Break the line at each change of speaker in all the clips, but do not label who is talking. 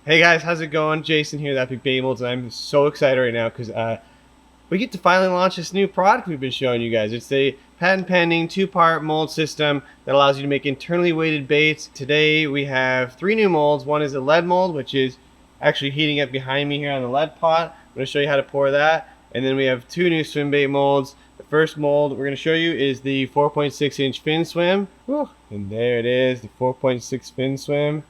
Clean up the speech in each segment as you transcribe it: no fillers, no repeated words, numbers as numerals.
Hey guys, how's it going? Jason here with Epic Bait Molds, and I'm so excited right now because we get to finally launch this new product we've been showing you guys. It's a patent pending 2-part mold system that allows you to make internally weighted baits. Today we have 3 new molds. One is a lead mold, which is actually heating up behind me here on the lead pot. I'm going to show you how to pour that. And then we have 2 new swim bait molds. The first mold we're going to show you is the 4.6 inch fin swim. Whew. And there it is, the 4.6 fin swim.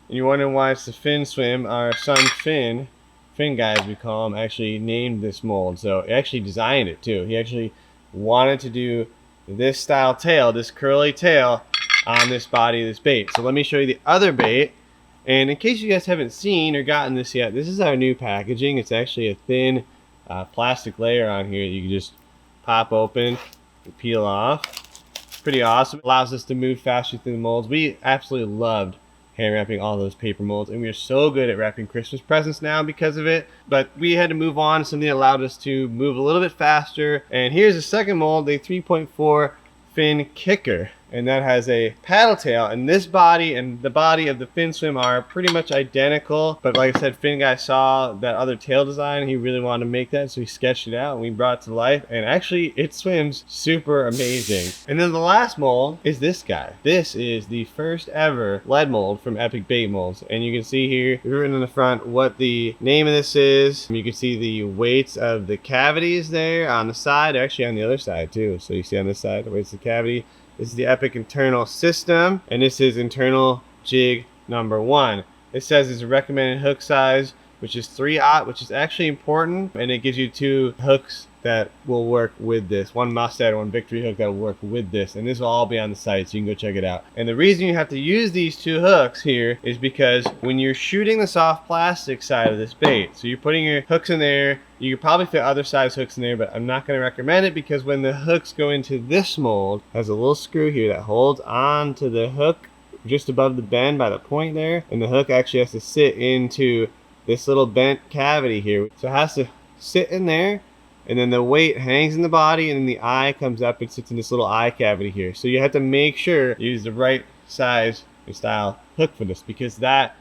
And you're wondering why it's the fin swim. Our son Finn guy as we call him, actually named this mold. So he actually designed it too. He actually wanted to do this style tail, this curly tail on this body of this bait. So let me show you the other bait. And in case you guys haven't seen or gotten this yet, this is our new packaging. It's actually a thin plastic layer on here that you can just pop open and peel off. Pretty awesome. It allows us to move faster through the molds. We absolutely loved hand wrapping all those paper molds, and we are so good at wrapping Christmas presents now because of it. But we had to move on to something that allowed us to move a little bit faster. And here's the second mold, the 3.4 fin kicker, and that has a paddle tail, and this body and the body of the fin swim are pretty much identical. But like I said, Finn guy saw that other tail design, he really wanted to make that, so he sketched it out and we brought it to life, and actually it swims super amazing. And then the last mold is this guy. This is the first ever lead mold from Epic Bait Molds, and you can see here written in the front what the name of this is. You can see the weights of the cavities there on the side, actually on the other side too. So you see on this side the weights of the cavity. This is the Epic Internal System, and this is Internal Jig-1. It says it's a recommended hook size, which is 3/0, which is actually important, and it gives you 2 hooks that will work with this. One Mustad, one Victory hook that will work with this, and this will all be on the site, so you can go check it out. And the reason you have to use these 2 hooks here is because when you're shooting the soft plastic side of this bait, so you're putting your hooks in there, you could probably fit other size hooks in there, but I'm not going to recommend it because when the hooks go into this mold, it has a little screw here that holds on to the hook just above the bend by the point there, and the hook actually has to sit into this little bent cavity here. So it has to sit in there, and then the weight hangs in the body, and then the eye comes up and sits in this little eye cavity here. So you have to make sure you use the right size and style hook for this, because that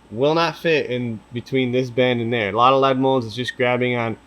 will not fit in between this bend and there. A lot of lead molds is just grabbing on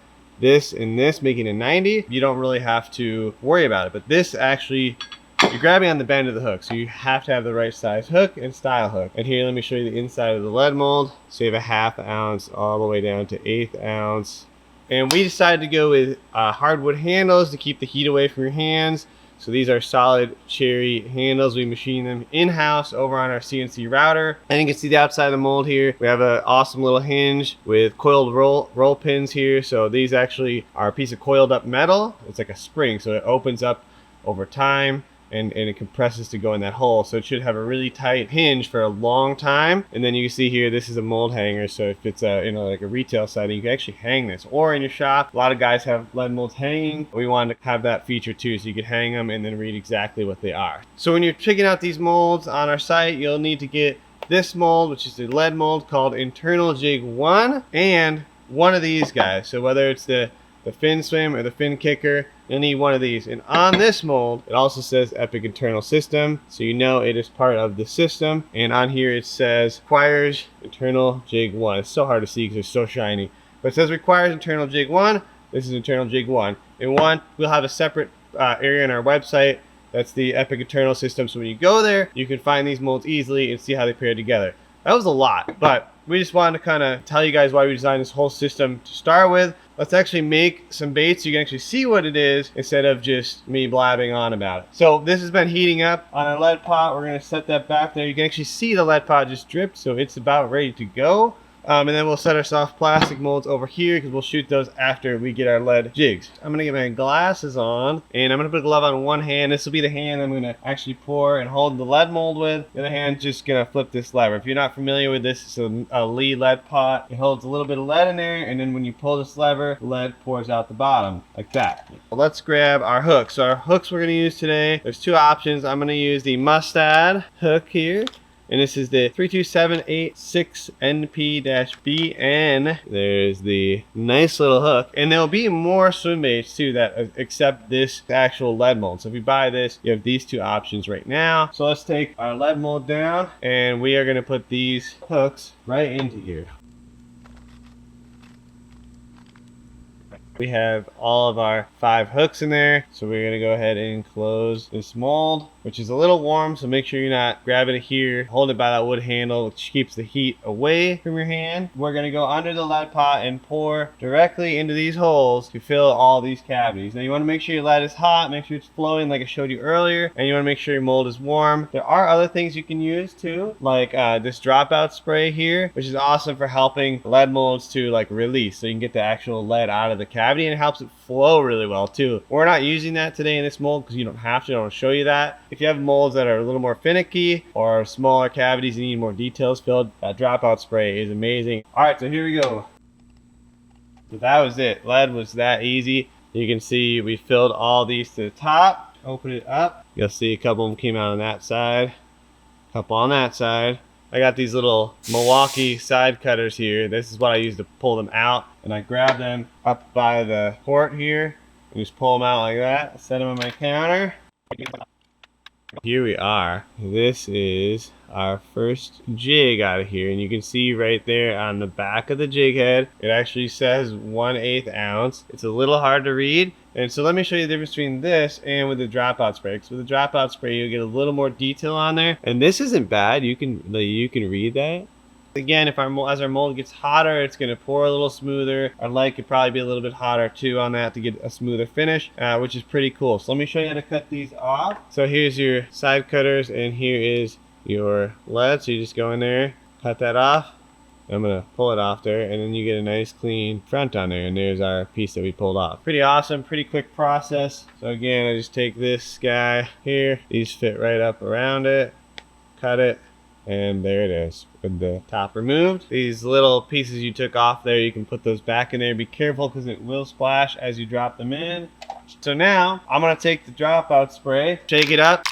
this and this, making a 90. You don't really have to worry about it, but this actually, you're grabbing on the bend of the hook, so you have to have the right size hook and style hook. And here, let me show you the inside of the lead mold. So you have a 1/2 ounce all the way down to 1/8 ounce. And we decided to go with hardwood handles to keep the heat away from your hands. So these are solid cherry handles. We machine them in-house over on our CNC router. And you can see the outside of the mold here. We have an awesome little hinge with coiled roll pins here. So these actually are a piece of coiled up metal. It's like a spring, so it opens up over time. And it compresses to go in that hole, so it should have a really tight hinge for a long time. And then you can see here, this is a mold hanger, so if it's like a retail setting, you can actually hang this, or in your shop. A lot of guys have lead molds hanging. We wanted to have that feature too, so you could hang them and then read exactly what they are. So when you're checking out these molds on our site, you'll need to get this mold, which is the lead mold called Internal Jig-1, and one of these guys. So whether it's the fin swim or the fin kicker, you'll need one of these. And on this mold, it also says Epic Internal System, so you know it is part of the system. And on here it says requires Internal Jig-1. It's so hard to see because it's so shiny, but it says requires Internal Jig-1. This is Internal Jig-1. And we'll have a separate area on our website that's the Epic Internal System, so when you go there, you can find these molds easily and see how they pair together. That was a lot, but we just wanted to kind of tell you guys why we designed this whole system to start with. Let's actually make some baits so you can actually see what it is instead of just me blabbing on about it. So this has been heating up on our lead pot. We're going to set that back there. You can actually see the lead pot just dripped, so it's about ready to go. And then we'll set our soft plastic molds over here because we'll shoot those after we get our lead jigs. I'm going to get my glasses on, and I'm going to put a glove on one hand. This will be the hand I'm going to actually pour and hold the lead mold with. The other hand just going to flip this lever. If you're not familiar with this, it's a lead pot. It holds a little bit of lead in there, and then when you pull this lever, the lead pours out the bottom like that. Well, let's grab our hooks. So our hooks we're going to use today, there's 2 options. I'm going to use the Mustad hook here. and this is the 32786NP-BN. There's the nice little hook, and there'll be more swim baits too that accept this actual lead mold. So if you buy this, you have these two options right now. So let's take our lead mold down, and we are going to put these hooks right into here. We have all of our 5 hooks in there, so we're going to go ahead and close this mold, which is a little warm, so make sure you're not grabbing it here. Hold it by that wood handle, which keeps the heat away from your hand. We're going to go under the lead pot and pour directly into these holes to fill all these cavities. Now you want to make sure your lead is hot, make sure it's flowing like I showed you earlier, and you want to make sure your mold is warm. There are other things you can use too, like this dropout spray here, which is awesome for helping lead molds to like release, so you can get the actual lead out of the cavity, and it helps it flow really well too. We're not using that today in this mold because you don't have to. I don't want to show you that. If you have molds that are a little more finicky or smaller cavities and need more details filled, that dropout spray is amazing. All right, so here we go. So that was it. Lead was that easy. You can see we filled all these to the top. Open it up. You'll see a couple of them came out on that side, a couple on that side. I got these little Milwaukee side cutters here. This is what I use to pull them out. And I grab them up by the port here and just pull them out like that. Set them on my counter. Here we are. This is our first jig out of here, and you can see right there on the back of the jig head, it actually says 1/8 ounce. It's a little hard to read, and so let me show you the difference between this and with the dropout spray. So with the dropout spray, you get a little more detail on there, and this isn't bad. You can read that. Again, as our mold gets hotter, it's going to pour a little smoother. Our light could probably be a little bit hotter too on that to get a smoother finish, which is pretty cool. So let me show you how to cut these off. So here's your side cutters, and here is your lead. So you just go in there, cut that off. I'm going to pull it off there, and then you get a nice clean front on there, and there's our piece that we pulled off. Pretty awesome, pretty quick process. So again, I just take this guy here. These fit right up around it, cut it, and there it is with the top removed. These little pieces you took off there, you can put those back in there. Be careful because it will splash as you drop them in. So now I'm going to take the dropout spray, shake it up,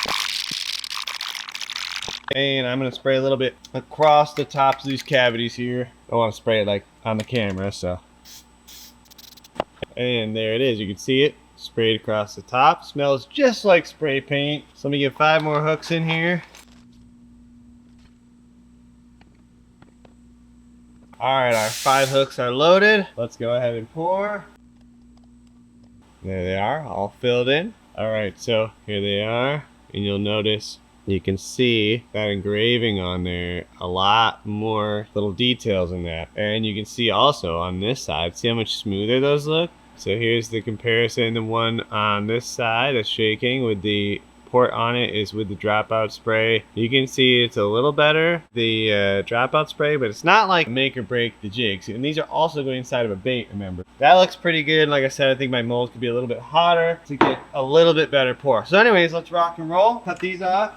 and I'm going to spray a little bit across the tops of these cavities here. I want to spray it like on the camera, so. And there it is. You can see it sprayed across the top. Smells just like spray paint. So let me get 5 more hooks in here. Alright, our 5 hooks are loaded. Let's go ahead and pour. There they are, all filled in. Alright, so here they are. And you'll notice you can see that engraving on there, a lot more little details in that. And you can see also on this side, see how much smoother those look? So here's the comparison. The one on this side is shaking with the port on it is with the dropout spray. You can see it's a little better, the dropout spray, but it's not like make or break the jigs. And these are also going inside of a bait, remember. That looks pretty good. Like I said, I think my mold could be a little bit hotter to get a little bit better pour. So anyways, let's rock and roll. Cut these off.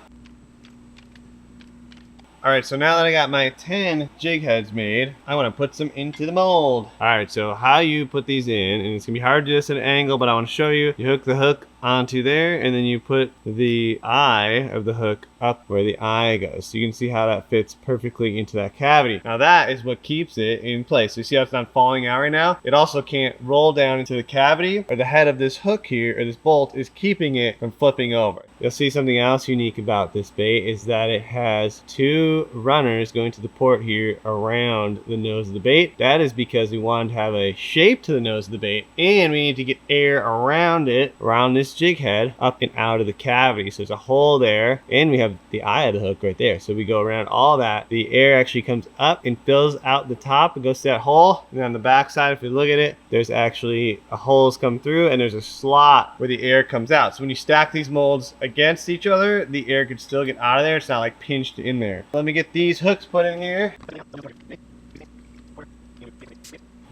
Alright, so now that I got my 10 jig heads made, I want to put some into the mold. Alright, so how you put these in, and it's going to be hard to do this at an angle, but I want to show you. You hook the hook onto there, and then you put the eye of the hook up where the eye goes. So you can see how that fits perfectly into that cavity. Now that is what keeps it in place. So you see how it's not falling out right now? It also can't roll down into the cavity, or the head of this hook here, or this bolt, is keeping it from flipping over. You'll see something else unique about this bait is that it has 2 runners going to the port here around the nose of the bait. That is because we wanted to have a shape to the nose of the bait, and we need to get air around it, around this jig head, up and out of the cavity. So there's a hole there, and we have the eye of the hook right there. So we go around all that. The air actually comes up and fills out the top and goes to that hole. And on the back side, if you look at it, there's actually a holes come through, and there's a slot where the air comes out. So when you stack these molds against each other, the air could still get out of there. It's not like pinched in there. Let me get these hooks put in here.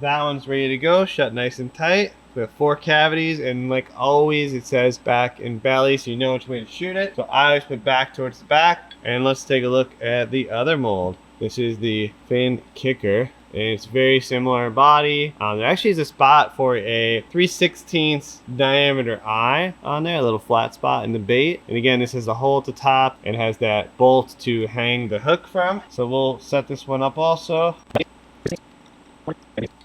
That one's ready to go, shut nice and tight. We have 4 cavities, and like always it says back and belly, so you know which way to shoot it. So I always put back towards the back. And let's take a look at the other mold. This is the fin kicker, and it's very similar body. There actually is a spot for a 3/16 diameter eye on there, a little flat spot in the bait. And again, this has a hole at the top and has that bolt to hang the hook from. So we'll set this one up also.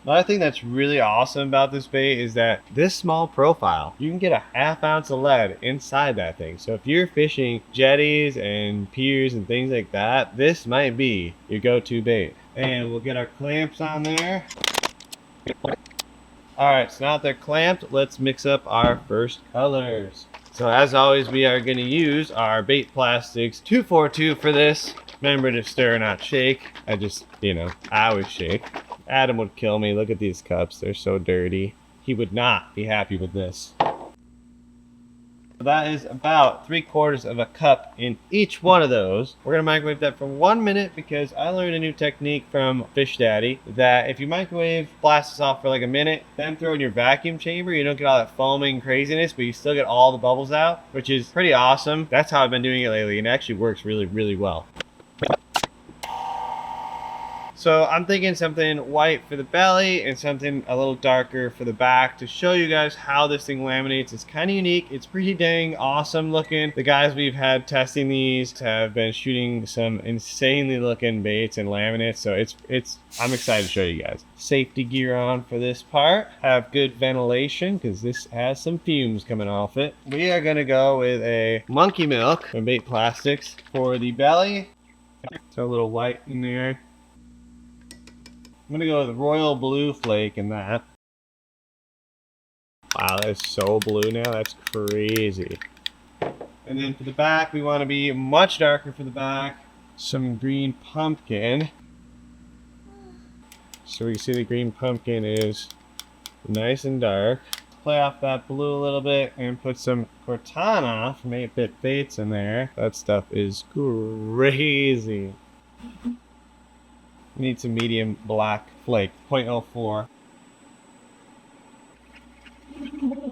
Another thing that's really awesome about this bait is that this small profile, you can get a 1/2 ounce of lead inside that thing. So if you're fishing jetties and piers and things like that, this might be your go-to bait. And we'll get our clamps on there. Alright, so now that they're clamped, let's mix up our first colors. So as always, we are going to use our Bait Plastics 242 for this. Remember to stir, not shake. I always shake. Adam would kill me. Look at these cups. They're so dirty. He would not be happy with this. That is about 3/4 of a cup in each one of those. We're going to microwave that for 1 minute because I learned a new technique from Fish Daddy that if you microwave, blast this off for like a minute, then throw it in your vacuum chamber, you don't get all that foaming craziness, but you still get all the bubbles out, which is pretty awesome. That's how I've been doing it lately, and it actually works really, really well. So I'm thinking something white for the belly and something a little darker for the back to show you guys how this thing laminates. It's kind of unique. It's pretty dang awesome looking. The guys we've had testing these have been shooting some insanely looking baits and laminates. So I'm excited to show you guys. Safety gear on for this part. Have good ventilation because this has some fumes coming off it. We are going to go with a Monkey Milk from Bait Plastics for the belly. So a little white in there. I'm going to go with Royal Blue Flake in that. Wow, that is so blue now. That's crazy. And then for the back, we want to be much darker for the back. Some green pumpkin. So we can see the green pumpkin is nice and dark. Play off that blue a little bit and put some Cortana from 8-Bit Baits in there. That stuff is crazy. We need some medium black flake, 0.04.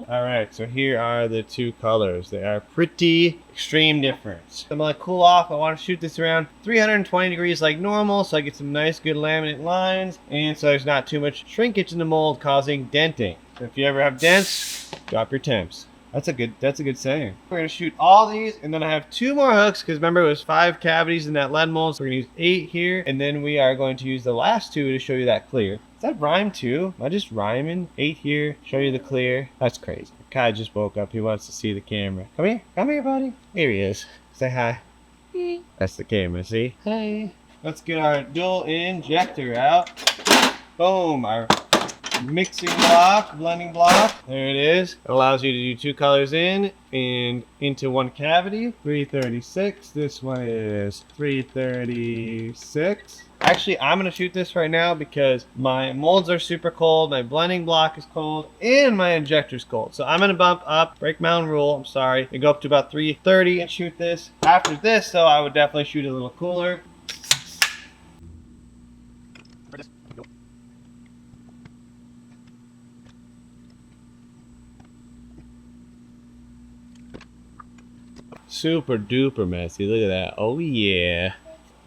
Alright, so here are the two colors. They are pretty extreme difference. I'm gonna cool off. I want to shoot this around 320 degrees like normal so I get some nice good laminate lines and so there's not too much shrinkage in the mold causing denting. So if you ever have dents, drop your temps. That's a good saying. We're gonna shoot all these, and then I have 2 more hooks because remember it was 5 cavities in that lead mold. So we're gonna use 8 here, and then we are going to use the last 2 to show you that clear. Does that rhyme too? Am I just rhyming? 8 here, show you the clear. That's crazy. Kai just woke up. He wants to see the camera. Come here, buddy. Here he is. Say hi. That's the camera. See? Hey. Let's get our dual injector out. Boom. Our mixing block, blending block. There it is. It allows you to do 2 colors in and into 1 cavity. 336. This one is 336. Actually, I'm going to shoot this right now because my molds are super cold, my blending block is cold, and my injector's cold. So I'm going to bump up, break my own rule, I'm sorry, and go up to about 330 and shoot this. After this, though, I would definitely shoot a little cooler. Super duper messy. Look at that. Oh yeah.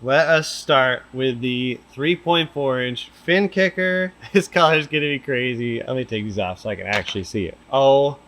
Let us start with the 3.4 inch fin kicker. This color is gonna be crazy. Let me take these off so I can actually see it. Oh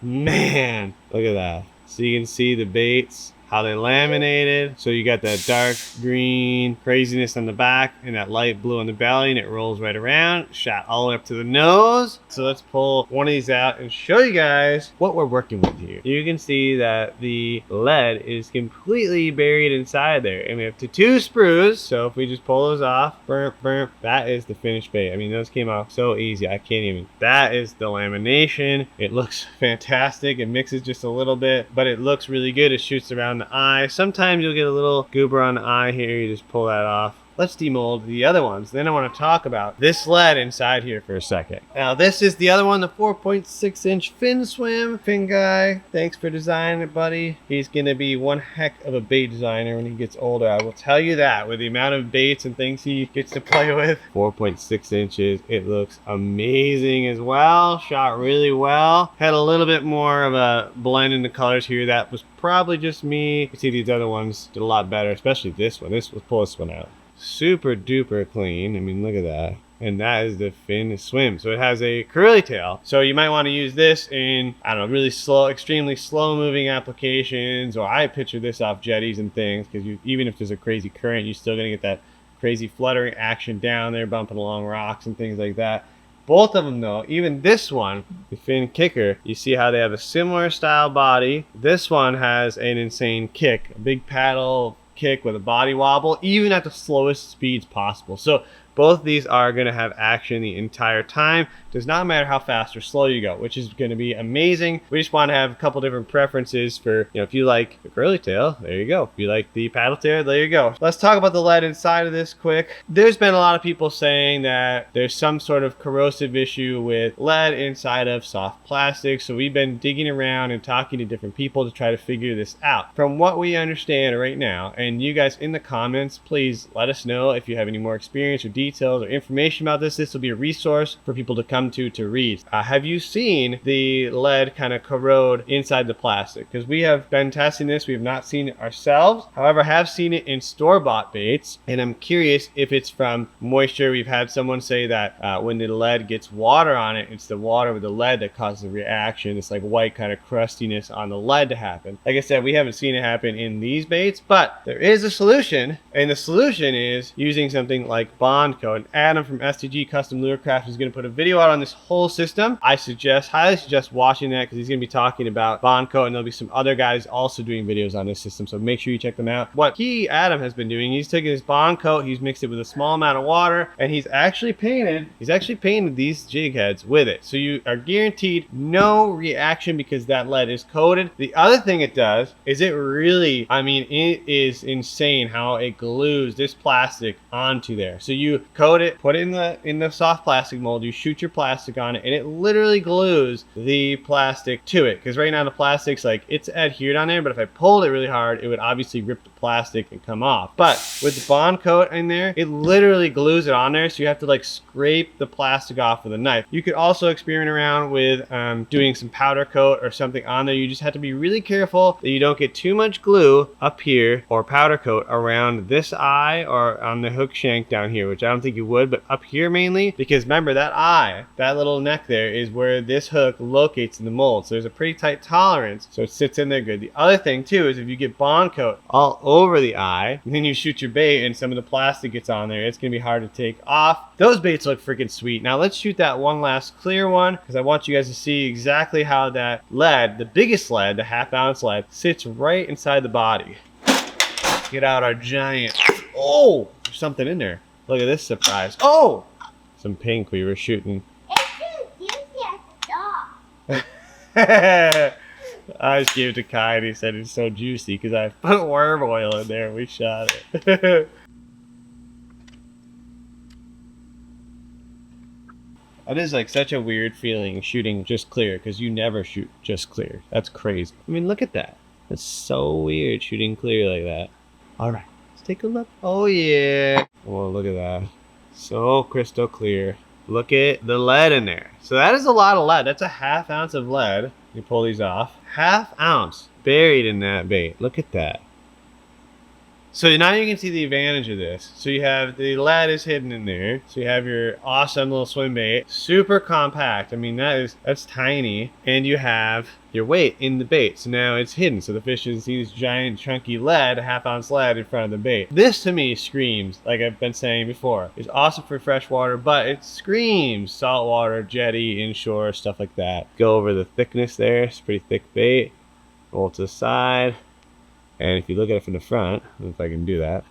man. Look at that. So you can see the baits, how they laminated. So you got that dark green craziness on the back and that light blue on the belly, and it rolls right around, shot all the way up to the nose. So let's pull one of these out and show you guys what we're working with here. You can see that the lead is completely buried inside there, and we have 2 sprues. So if we just pull those off, that is the finished bait. I mean, those came off so easy. I can't even. That is the lamination. It looks fantastic. It mixes just a little bit, but it looks really good. It shoots around the eye. Sometimes you'll get a little goober on the eye here. You just pull that off. Let's demold the other ones. Then I want to talk about this lead inside here for a second. Now this is the other one, the 4.6 inch fin swim. Fin guy, thanks for designing it, buddy. He's gonna be one heck of a bait designer when he gets older. I will tell you that, with the amount of baits and things he gets to play with. 4.6 inches, it looks amazing as well. Shot really well. Had a little bit more of a blend in the colors here. That was probably just me. You see these other ones did a lot better, especially this one. Let's pull this one out. super duper clean. I mean, look at that. And that is the fin swim. So it has a curly tail. So you might want to use this in, I don't know, really slow, extremely slow moving applications, or I picture this off jetties and things, because even if there's a crazy current, you're still gonna get that crazy fluttering action down there, bumping along rocks and things like that. Both of them though, even this one, the fin kicker, you see how they have a similar style body. This one has an insane kick, a big paddle kick with a body wobble, even at the slowest speeds possible. So both these are going to have action the entire time. Does not matter how fast or slow you go, which is going to be amazing. We just want to have a couple different preferences for, if you like the curly tail, there you go. If you like the paddle tail, there you go. Let's talk about the lead inside of this quick. There's been a lot of people saying that there's some sort of corrosive issue with lead inside of soft plastic. So we've been digging around and talking to different people to try to figure this out. From what we understand right now, and you guys in the comments, please let us know if you have any more experience or details or information about this. This will be a resource for people to come to read. Have you seen the lead kind of corrode inside the plastic? Because we have been testing this. We have not seen it ourselves. However, I have seen it in store-bought baits, and I'm curious if it's from moisture. We've had someone say that when the lead gets water on it, it's the water with the lead that causes the reaction. It's like white kind of crustiness on the lead to happen. Like I said, we haven't seen it happen in these baits, but there is a solution, and the solution is using something like Bond Coat. And Adam from STG Custom Lure Craft is going to put a video out on this whole system. I highly suggest watching that, because he's going to be talking about Bond Coat, and there'll be some other guys also doing videos on this system, so make sure you check them out. What Adam has been doing, he's taken his Bond Coat, he's mixed it with a small amount of water, and he's actually painted these jig heads with it. So you are guaranteed no reaction because that lead is coated. The other thing it does is it really, it is insane how it glues this plastic onto there. So you coat it, put it in the soft plastic mold, you shoot your plastic on it, and it literally glues the plastic to it. Because right now the plastic's like, it's adhered on there, but if I pulled it really hard, it would obviously rip the plastic and come off. But with the Bond Coat in there, it literally glues it on there, so you have to like scrape the plastic off with a knife. You could also experiment around with doing some powder coat or something on there. You just have to be really careful that you don't get too much glue up here or powder coat around this eye or on the hook shank down here, which I don't think you would, but up here mainly, because remember that eye, that little neck there is where this hook locates in the mold. So there's a pretty tight tolerance, so it sits in there good. The other thing too is if you get Bond Coat all over the eye, and then you shoot your bait and some of the plastic gets on there, it's gonna be hard to take off. Those baits look freaking sweet. Now let's shoot that one last clear one, because I want you guys to see exactly how that lead, the biggest lead, the half-ounce lead, sits right inside the body. Get out our giant. Oh, there's something in there. Look at this surprise. Oh, some pink we were shooting. I just gave it to Kai and he said it's so juicy because I put worm oil in there and we shot it. It is like such a weird feeling shooting just clear, because you never shoot just clear. That's crazy. I mean, look at that. That's so weird shooting clear like that. All right, let's take a look. Oh yeah. Oh, look at that. So crystal clear. Look at the lead in there. So that is a lot of lead. That's a ½ ounce of lead. You pull these off. ½ ounce buried in that bait. Look at that. So now you can see the advantage of this. So you have the lead is hidden in there. So you have your awesome little swim bait. Super compact. I mean, that's tiny. And you have your weight in the bait. So now it's hidden. So the fish doesn't see this giant chunky lead, ½ ounce lead in front of the bait. This to me screams, like I've been saying before, is awesome for freshwater, but it screams saltwater, jetty, inshore, stuff like that. Go over the thickness there. It's pretty thick bait. Roll to the side. And if you look at it from the front, if I can do that,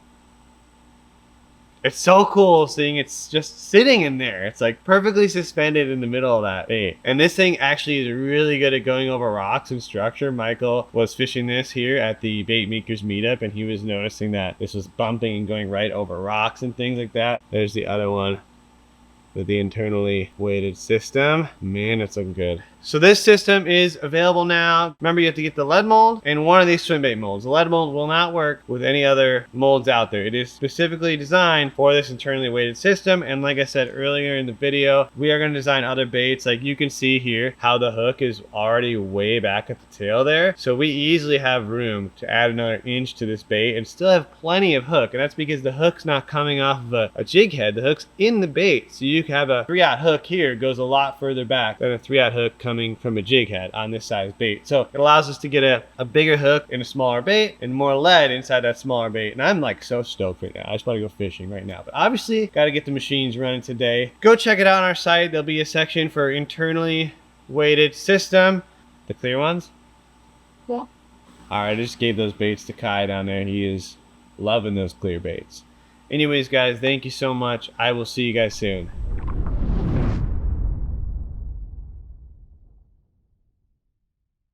it's so cool seeing it's just sitting in there. It's like perfectly suspended in the middle of that bait. And this thing actually is really good at going over rocks and structure. Michael was fishing this here at the Bait Makers meetup, and he was noticing that this was bumping and going right over rocks and things like that. There's the other one with the internally weighted system. Man, it's looking good. So this system is available now. Remember, you have to get the lead mold and one of these swim bait molds. The lead mold will not work with any other molds out there. It is specifically designed for this internally weighted system. And like I said earlier in the video, we are going to design other baits. Like you can see here how the hook is already way back at the tail there. So we easily have room to add another inch to this bait and still have plenty of hook. And that's because the hook's not coming off of a jig head. The hook's in the bait. So you can have a 3/0 hook here, goes a lot further back than a 3/0 hook coming from a jig head on this size bait. So it allows us to get a bigger hook in a smaller bait and more lead inside that smaller bait. And I'm like so stoked right now. I just want to go fishing right now. But obviously got to get the machines running today. Go check it out on our site. There'll be a section for internally weighted system. The clear ones? Yeah. All right, I just gave those baits to Kai down there. He is loving those clear baits. Anyways, guys, thank you so much. I will see you guys soon.